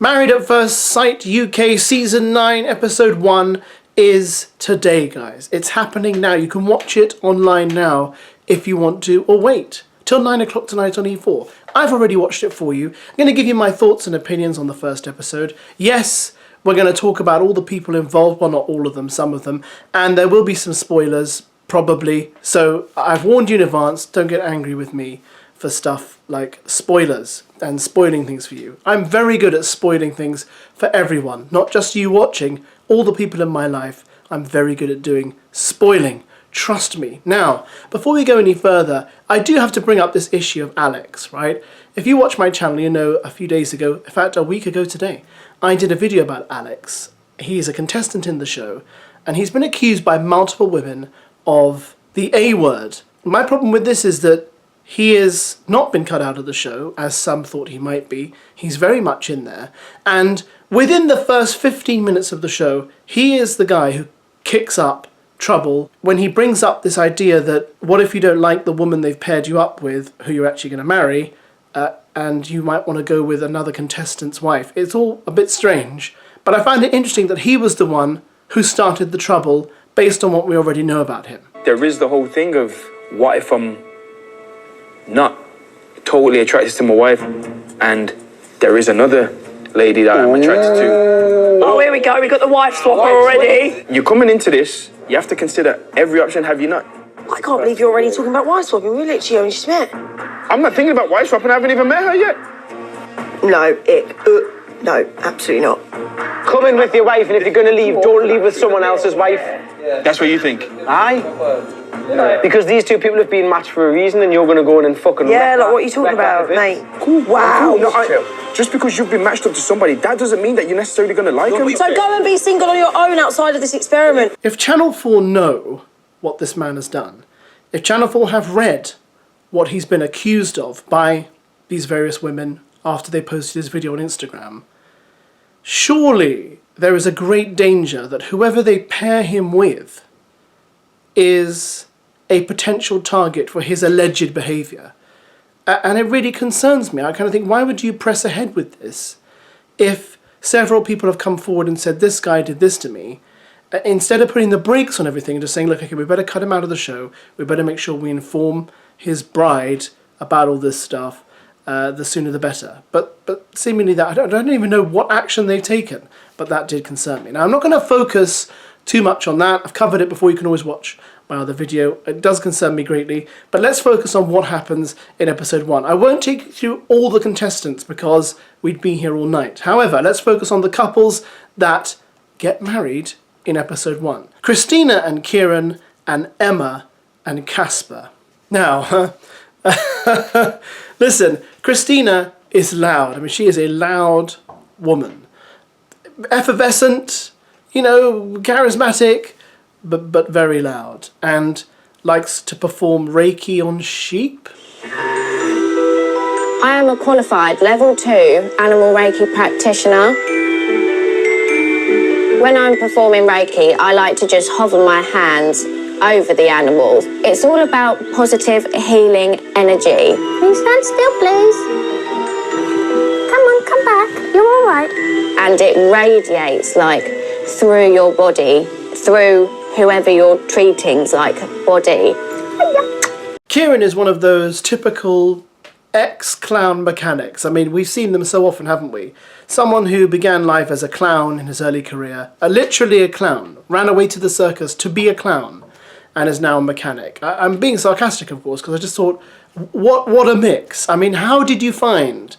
Married at First Sight UK Season 9 Episode 1 is today, guys. It's happening now. You can watch it online now if you want to, or wait till 9 o'clock tonight on E4. I've already watched it for you. I'm going to give you my thoughts and opinions on the first episode. Yes, we're going to talk about all the people involved. Well, not all of them, some of them. And there will be some spoilers, probably. So I've warned you in advance. Don't get angry with me for stuff like spoilers and spoiling things for you. I'm very good at spoiling things for everyone, not just you watching, all the people in my life. I'm very good at doing spoiling. Trust me. Now, before we go any further, I do have to bring up this issue of Alex, right? If you watch my channel, you know a few days ago, in fact a week ago today, I did a video about Alex. He's a contestant in the show, and he's been accused by multiple women of the A word. My problem with this is that he has not been cut out of the show, as some thought he might be. He's very much in there. And within the first 15 minutes of the show, he is the guy who kicks up trouble when he brings up this idea that what if you don't like the woman they've paired you up with, who you're actually going to marry, and you might want to go with another contestant's wife. It's all a bit strange, but I find it interesting that he was the one who started the trouble based on what we already know about him. There is the whole thing of, what if I'm not totally attracted to my wife and there is another lady that I'm attracted to? Oh, here we go, we got the wife swapper already. You're coming into this, you have to consider every option, have you not? I can't believe you're already talking about wife swapping. We literally only just met. I'm not thinking about wife swapping, I haven't even met her yet. No, absolutely not. Come in with your wife, and if you're going to leave, don't leave with someone else's wife. That's what you think? Aye. Because these two people have been matched for a reason, and you're going to go in and fucking... Yeah, like what are you talking about, mate? Cool. Wow. Cool. No, just because you've been matched up to somebody, that doesn't mean that you're necessarily going to like them. So go and be single on your own outside of this experiment. If Channel 4 know what this man has done, if Channel 4 have read what he's been accused of by these various women after they posted his video on Instagram, surely there is a great danger that whoever they pair him with is a potential target for his alleged behaviour. And it really concerns me. I kind of think, why would you press ahead with this if several people have come forward and said, this guy did this to me, instead of putting the brakes on everything and just saying, look, okay, we better cut him out of the show, we better make sure we inform his bride about all this stuff, the sooner the better. But seemingly that, I don't even know what action they've taken, but that did concern me. Now, I'm not going to focus too much on that. I've covered it before. You can always watch my other video. It does concern me greatly, but let's focus on what happens in episode 1. I won't take you through all the contestants because we'd be here all night. However, let's focus on the couples that get married in episode 1. Kristina and Ciaran, and Emma and Casper. Now, listen, Kristina is loud. I mean, she is a loud woman. Effervescent, you know, charismatic, but very loud, and likes to perform Reiki on sheep. I am a qualified level 2 animal Reiki practitioner. When I'm performing Reiki, I like to just hover my hands over the animals. It's all about positive healing energy. Can you stand still, please? Come on, come back. You're all right. And it radiates, like, through your body, through whoever you're treating's, like, body. Ciaran is one of those typical ex-clown mechanics. I mean, we've seen them so often, haven't we? Someone who began life as a clown in his early career, literally a clown, ran away to the circus to be a clown, and is now a mechanic. I'm being sarcastic, of course, because I just thought, what a mix. I mean, how did you find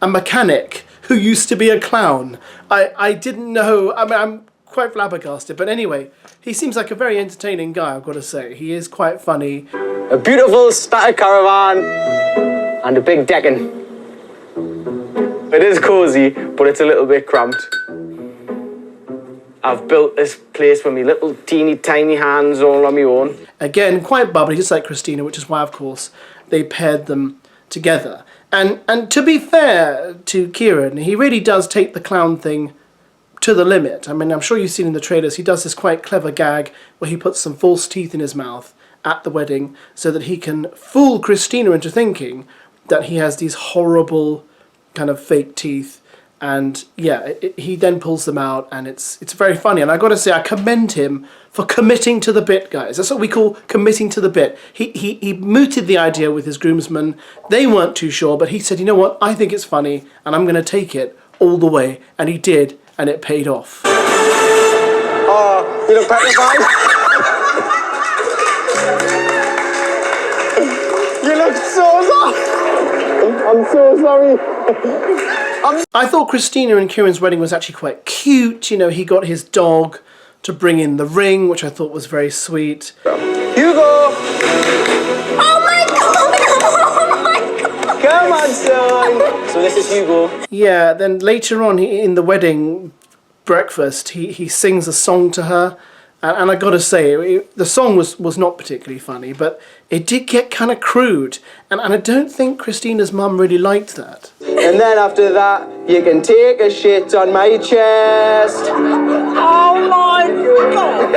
a mechanic who used to be a clown? I didn't know. I mean, I'm quite flabbergasted. But anyway, he seems like a very entertaining guy, I've got to say. He is quite funny. A beautiful static caravan and a big decking. It is cosy, but it's a little bit cramped. I've built this place with my little teeny tiny hands all on my own. Again, quite bubbly, just like Kristina, which is why, of course, they paired them together. And to be fair to Ciaran, he really does take the clown thing to the limit. I mean, I'm sure you've seen in the trailers, he does this quite clever gag where he puts some false teeth in his mouth at the wedding so that he can fool Kristina into thinking that he has these horrible kind of fake teeth And yeah, he then pulls them out, and it's very funny. And I got to say, I commend him for committing to the bit, guys. That's what we call committing to the bit. He mooted the idea with his groomsmen. They weren't too sure, but he said, you know what, I think it's funny, and I'm going to take it all the way. And he did, and it paid off. Oh, you look petrified. You look so sorry. I'm so sorry. I thought Kristina and Ciaran's wedding was actually quite cute. You know, he got his dog to bring in the ring, which I thought was very sweet. Hugo! Oh my God! Come on, son! So this is Hugo. Yeah, then later on in the wedding breakfast, he sings a song to her. And I gotta say, the song was not particularly funny, but it did get kind of crude. And I don't think Kristina's mum really liked that. And then after that, you can take a shit on my chest. Oh my God!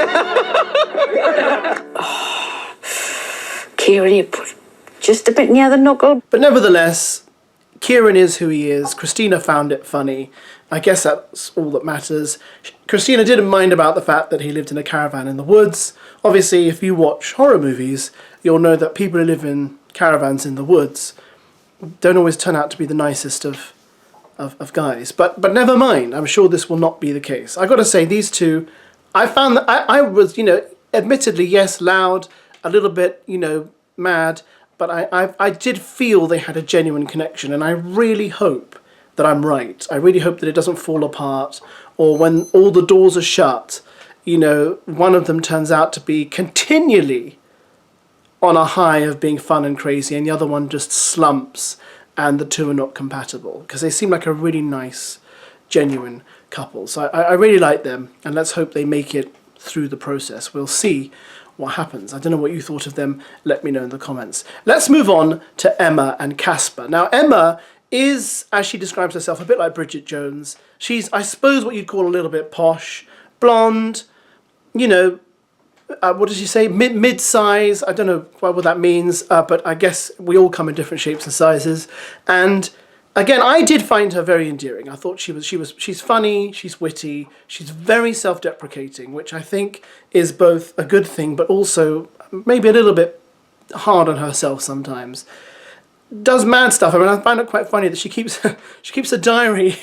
Ciaran, you put just a bit near the knuckle. But nevertheless, Ciaran is who he is. Kristina found it funny. I guess that's all that matters. Kristina didn't mind about the fact that he lived in a caravan in the woods. Obviously, if you watch horror movies, you'll know that people who live in caravans in the woods don't always turn out to be the nicest of guys. But never mind, I'm sure this will not be the case. I got to say, these two, I found that I was, you know, admittedly, yes, loud, a little bit, you know, mad, but I did feel they had a genuine connection, and I really hope that I'm right. I really hope that it doesn't fall apart, or when all the doors are shut, you know, one of them turns out to be continually on a high of being fun and crazy, and the other one just slumps, and the two are not compatible, because they seem like a really nice, genuine couple. So I really like them, and let's hope they make it through the process. We'll see what happens. I don't know what you thought of them. Let me know in the comments. Let's move on to Emma and Casper. Now, Emma is, as she describes herself, a bit like Bridget Jones. She's, I suppose, what you'd call a little bit posh, blonde, you know, what did she say? Mid-size. I don't know what that means, but I guess we all come in different shapes and sizes. And again, I did find her very endearing. I thought she's funny, she's witty, she's very self-deprecating, which I think is both a good thing, but also maybe a little bit hard on herself sometimes. Does mad stuff. I mean, I find it quite funny that she keeps a diary,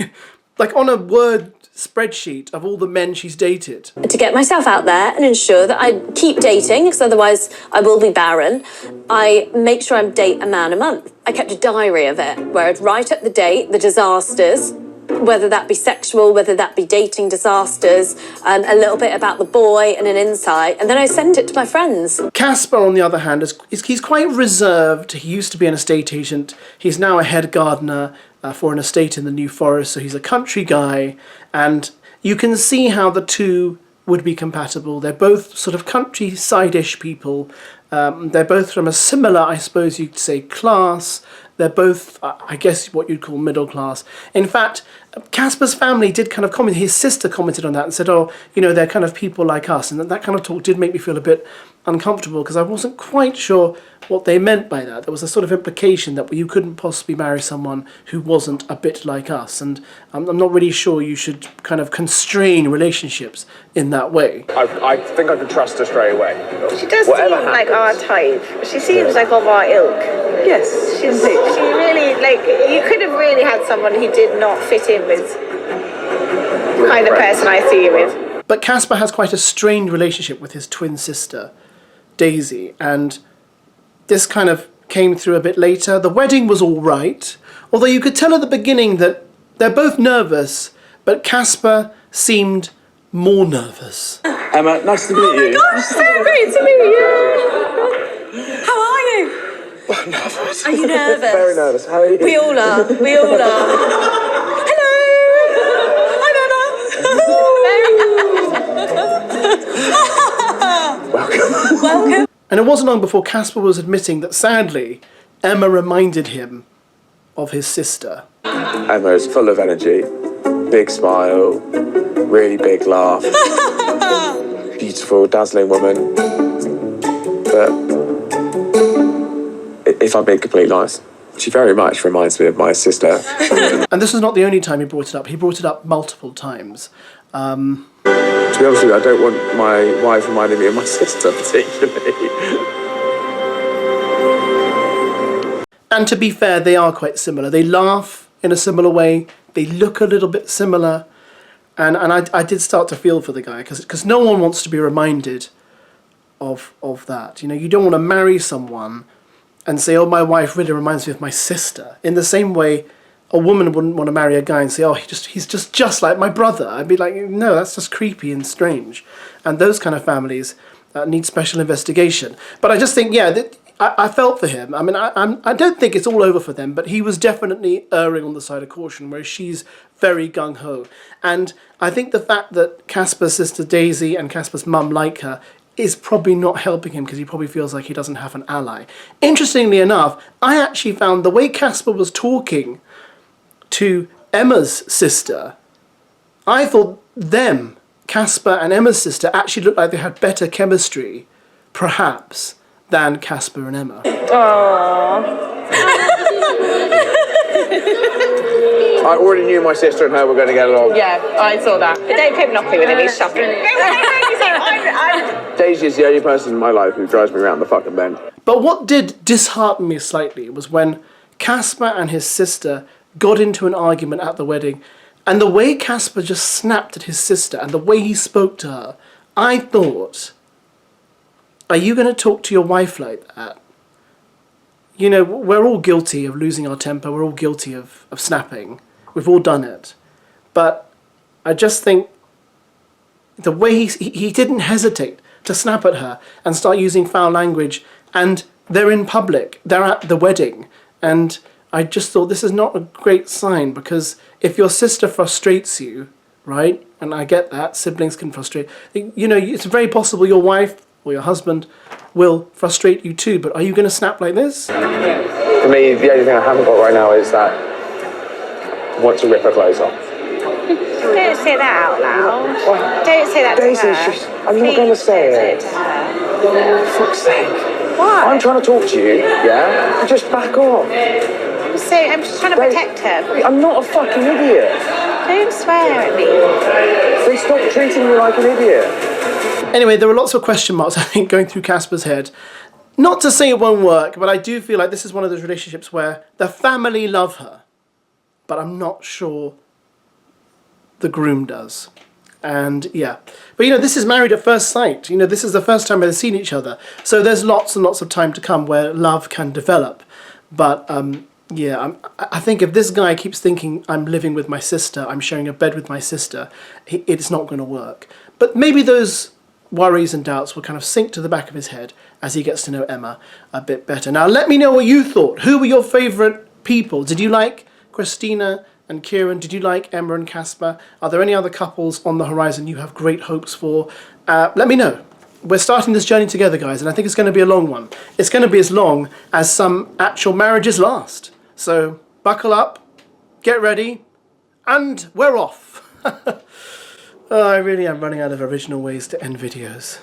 like on a word spreadsheet of all the men she's dated. To get myself out there and ensure that I keep dating, because otherwise I will be barren, I make sure I date a man a month. I kept a diary of it, where I'd write up the date, the disasters, whether that be sexual, whether that be dating disasters, a little bit about the boy and an insight, and then I send it to my friends. Casper, on the other hand, he's quite reserved. He used to be an estate agent. He's now a head gardener for an estate in the New Forest, so he's a country guy, and you can see how the two would be compatible. They're both sort of countryside-ish people. They're both from a similar, I suppose you'd say, class. They're both, I guess, what you'd call middle class. In fact, Casper's family did kind of comment, his sister commented on that and said, oh, you know, they're kind of people like us. And that kind of talk did make me feel a bit uncomfortable, because I wasn't quite sure what they meant by that. There was a sort of implication that you couldn't possibly marry someone who wasn't a bit like us. And I'm not really sure you should kind of constrain relationships in that way. I think I could trust her straight away. She does seem like our type. She seems like of our ilk. Yes, she really, like, you could have really had someone who did not fit in with the kind of person I see you with. But Casper has quite a strained relationship with his twin sister, Daisy, and this kind of came through a bit later. The wedding was all right, although you could tell at the beginning that they're both nervous, but Casper seemed more nervous. Emma, nice to meet you. Gosh, so great to meet you! How are you? I'm nervous. Are you nervous? Very nervous. How are you? We all are. We all are. Welcome. And it wasn't long before Casper was admitting that, sadly, Emma reminded him of his sister. Emma is full of energy, big smile, really big laugh, beautiful, dazzling woman. But if I'm being completely honest, She very much reminds me of my sister. And this is not the only time he brought it up. He brought it up multiple times. To be honest with you, I don't want my wife reminding me of my sister particularly. And to be fair, they are quite similar. They laugh in a similar way. They look a little bit similar. And I did start to feel for the guy, because no one wants to be reminded of that. You know, you don't want to marry someone and say, oh, my wife really reminds me of my sister. In the same way, a woman wouldn't want to marry a guy and say, oh, he's just like my brother. I'd be like, no, that's just creepy and strange. And those kind of families need special investigation. But I just think, yeah, I felt for him. I mean, I don't think it's all over for them, but he was definitely erring on the side of caution, whereas she's very gung-ho. And I think the fact that Casper's sister Daisy and Casper's mum like her is probably not helping him, because he probably feels like he doesn't have an ally. Interestingly enough, I actually found the way Casper was talking to Emma's sister, I thought them, Casper and Emma's sister, actually looked like they had better chemistry, perhaps, than Casper and Emma. I already knew my sister and her were going to get along. Yeah, I saw that. But don't keep knocking with him, he's shocking. Daisy is the only person in my life who drives me around the fucking bend. But what did dishearten me slightly was when Casper and his sister got into an argument at the wedding, and the way Casper just snapped at his sister and the way he spoke to her, I thought, are you going to talk to your wife like that? You know, we're all guilty of losing our temper, we're all guilty of snapping, we've all done it. But I just think the way he didn't hesitate to snap at her and start using foul language, and they're in public, they're at the wedding, and I just thought this is not a great sign, because if your sister frustrates you, right, and I get that, siblings can frustrate, you know, it's very possible your wife or your husband will frustrate you too, but are you going to snap like this? For me, the only thing I haven't got right now is that I want to rip her clothes off. Don't say that out loud. What? Don't say that to Daisy, her. I'm not going to say it. Don't say it to her. For fuck's sake. Why? I'm trying to talk to you, yeah? Just back off. I'm just trying to protect her. I'm not a fucking idiot. Don't swear at me. They stop treating me like an idiot. Anyway, there were lots of question marks, I think, going through Casper's head. Not to say it won't work, but I do feel like this is one of those relationships where the family love her, but I'm not sure the groom does. And yeah, but you know, this is married at first sight. You know, this is the first time they've seen each other. So there's lots and lots of time to come where love can develop. But yeah, I think if this guy keeps thinking, I'm living with my sister, I'm sharing a bed with my sister, it's not going to work. But maybe those worries and doubts will kind of sink to the back of his head as he gets to know Emma a bit better. Now, let me know what you thought. Who were your favourite people? Did you like Kristina and Ciaran? Did you like Emma and Casper? Are there any other couples on the horizon you have great hopes for? Let me know. We're starting this journey together, guys, and I think it's going to be a long one. It's going to be as long as some actual marriages last. So buckle up, get ready, and we're off. Oh, I really am running out of original ways to end videos.